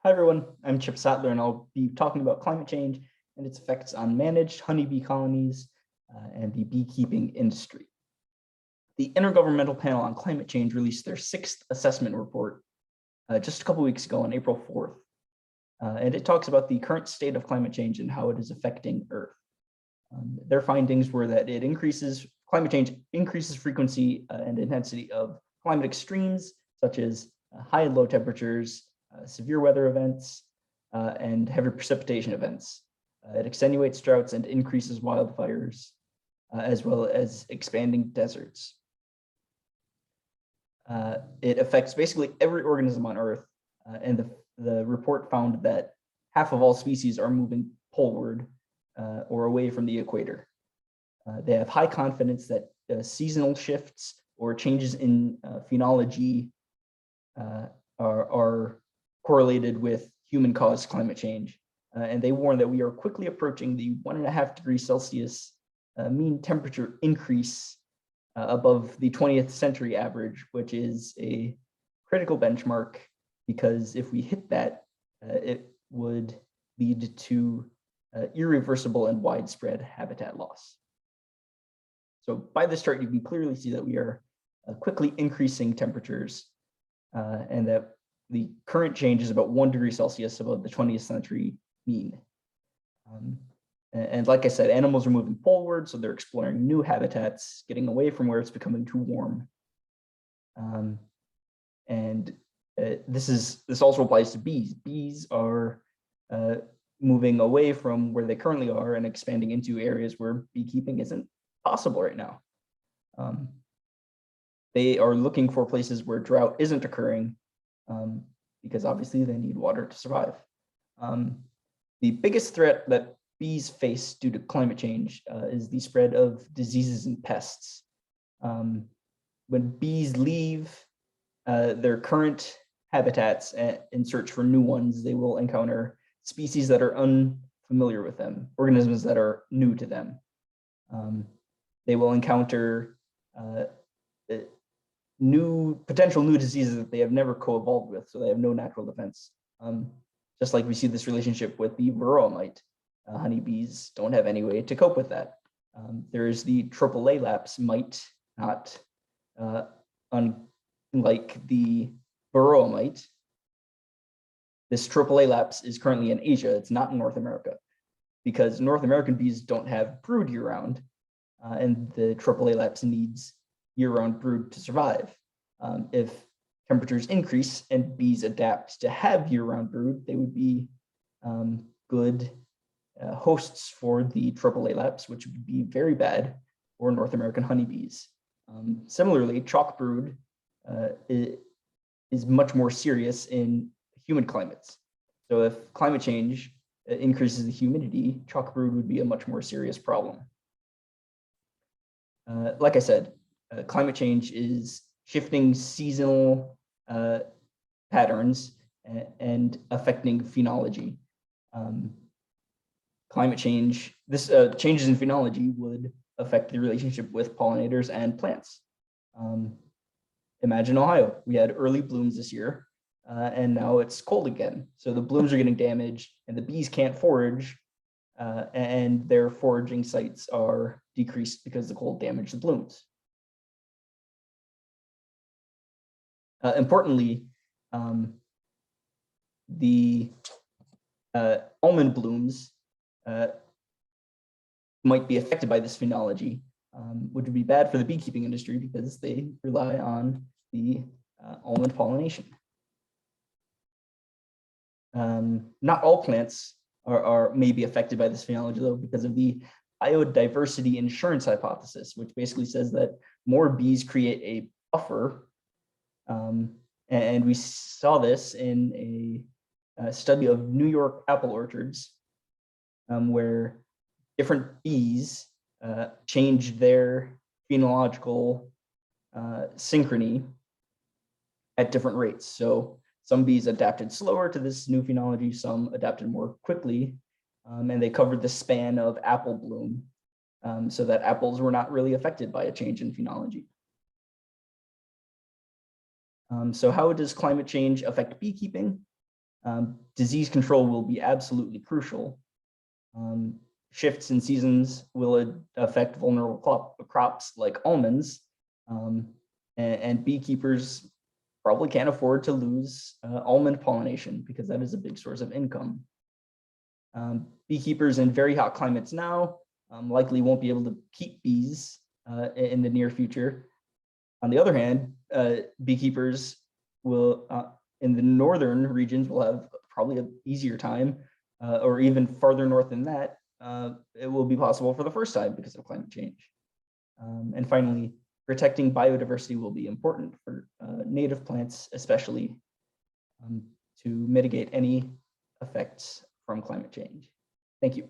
Hi everyone, I'm Chip Sattler and I'll be talking about climate change and its effects on managed honeybee colonies and the beekeeping industry. The Intergovernmental Panel on Climate Change released their 6th assessment report just a couple weeks ago on April 4th. And it talks about the current state of climate change and how it is affecting Earth. Their findings were that climate change increases frequency and intensity of climate extremes, such as high and low temperatures, severe weather events, and heavy precipitation events. It extenuates droughts and increases wildfires, as well as expanding deserts. It affects basically every organism on Earth, and the report found that half of all species are moving poleward or away from the equator. They have high confidence that seasonal shifts or changes in phenology are correlated with human-caused climate change. And they warn that we are quickly approaching the 1.5 degrees Celsius mean temperature increase above the 20th century average, which is a critical benchmark, because if we hit that, it would lead to irreversible and widespread habitat loss. So by this chart, you can clearly see that we are quickly increasing temperatures and that the current change is about 1 degree Celsius above the 20th century mean. And like I said, animals are moving poleward, so they're exploring new habitats, getting away from where it's becoming too warm. This also applies to bees. Bees are moving away from where they currently are and expanding into areas where beekeeping isn't possible right now. They are looking for places where drought isn't occurring, because obviously they need water to survive. The biggest threat that bees face due to climate change is the spread of diseases and pests. When bees leave their current habitats in search for new ones, they will encounter species that are unfamiliar with them, organisms that are new to them. They will encounter potential new diseases that they have never co-evolved with, so they have no natural defense. Just like we see this relationship with the varroa mite. Honeybees don't have any way to cope with that. There's the AAA lapse mite, not unlike the varroa mite. This AAA lapse is currently in Asia. It's not in North America, because North American bees don't have brood year-round, and the AAA lapse needs year-round brood to survive. If temperatures increase and bees adapt to have year-round brood, they would be good hosts for the AAA lapse, which would be very bad for North American honeybees. Similarly, chalk brood is much more serious in humid climates. So if climate change increases the humidity, chalk brood would be a much more serious problem. Like I said, climate change is shifting seasonal patterns and affecting phenology. Climate change, changes in phenology would affect the relationship with pollinators and plants. Imagine Ohio. We had early blooms this year, and now it's cold again. So the blooms are getting damaged and the bees can't forage, and their foraging sites are decreased because the cold damaged the blooms. Importantly, the almond blooms might be affected by this phenology, which would be bad for the beekeeping industry because they rely on the almond pollination. Not all plants may be affected by this phenology, though, because of the biodiversity insurance hypothesis, which basically says that more bees create a buffer. And we saw this in a study of New York apple orchards, where different bees change their phenological synchrony at different rates. So some bees adapted slower to this new phenology, some adapted more quickly, and they covered the span of apple bloom, so that apples were not really affected by a change in phenology. So how does climate change affect beekeeping? Disease control will be absolutely crucial. Shifts in seasons will affect vulnerable crops like almonds, and beekeepers probably can't afford to lose almond pollination because that is a big source of income. Beekeepers in very hot climates now likely won't be able to keep bees in the near future. On the other hand, beekeepers will, in the northern regions, will have probably an easier time, or even farther north than that, it will be possible for the first time because of climate change. And finally, protecting biodiversity will be important for native plants, especially to mitigate any effects from climate change. Thank you.